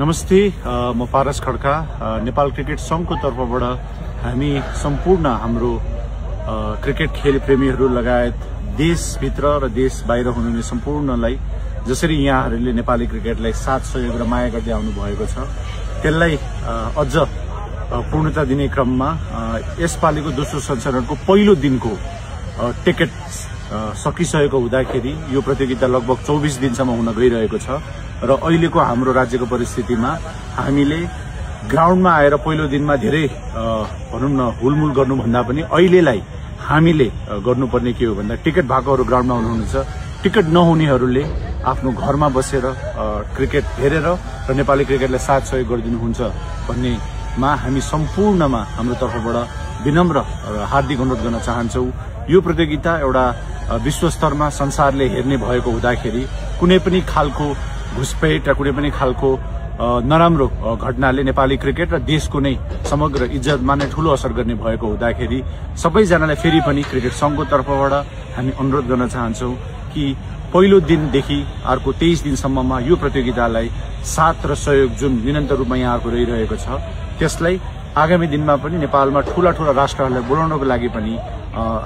नमस्ते, म पारस खड्का। नेपाल क्रिकेट संघको तर्फबाट हामी सम्पूर्ण हाम्रो क्रिकेट खेल प्रेमीहरू लगायत देशभित्र र देश बाहिर हुनुहुने सम्पूर्णलाई जसरी यहाँहरूले नेपाली क्रिकेटलाई साथ सहयोग र माया गर्दै आउनु भएको छ त्यसलाई अझ पूर्णता दिने क्रममा यसपालिको दोस्रो संस्करणको पहिलो दिनको टिकट सकिसकेको हुँदाखेरि यो प्रतियोगिता लगभग 24 दिनसम्म हुन गइरहेको छ र अहिलेको हाम्रो राज्यको परिस्थितिमा हामीले ग्राउन्डमा आएर पहिलो दिनमा धेरै भनौं न हुलमुल गर्नुभन्दा पनि अहिलेलाई हामीले गर्नुपर्ने के हो भन्दा टिकट भएकोहरू ग्राउन्डमा हुनुहुन्छ, टिकट नहुनेहरूले आफ्नो घरमा बसेर क्रिकेट हेरेर र नेपाली क्रिकेटलाई साथ सहयोग गरिदिनुहुन्छ भन्नेमा हामी सम्पूर्णमा हाम्रो तर्फबाट विनम्र र हार्दिक अनुरोध गर्न चाहन्छौं। यो प्रतियोगिता एउटा विश्वस्तरमा संसारले हेर्ने भएको हुँदाखेरि कुनै पनि खालको घुसपेट र कुनै पनि खालको नराम्रो घटनाले नेपाली क्रिकेट र देशको नै समग्र इज्जतमा नै ठूलो असर गर्ने भएको हुँदाखेरि सबैजनालाई फेरि पनि क्रिकेट संघको तर्फबाट हामी अनुरोध गर्न चाहन्छौं कि पहिलो दिनदेखि अर्को 23 दिनसम्ममा यो प्रतियोगितालाई साथ र सहयोग जुन निरन्तर रूपमा यहाँको रहिरहेको छ त्यसलाई आगामी दिनमा पनि नेपालमा ठूला राष्ट्रहरूलाई बोलाउनको लागि पनि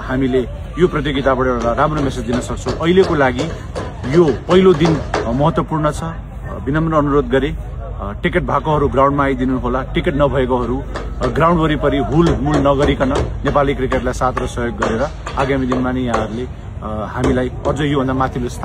हामीले यो प्रतियोगिताबाट एउटा राम्रो मेसेज दिन सक्छौं। अहिलेको लागि यो पहिलो दिन महत्वपूर्ण छ। विनम्र अनुरोध गरे टिकट भएकोहरू ग्राउन्डमा आइदिनु होला, टिकट नभएकोहरू ग्राउन्ड वरिपरि हुलमुल नगरिकन नेपाली क्रिकेटलाई साथ र सहयोग गरेर आगामी दिनमा नै यहाँहरूले हामीलाई अझ योभन्दा माथिल्लो स्थान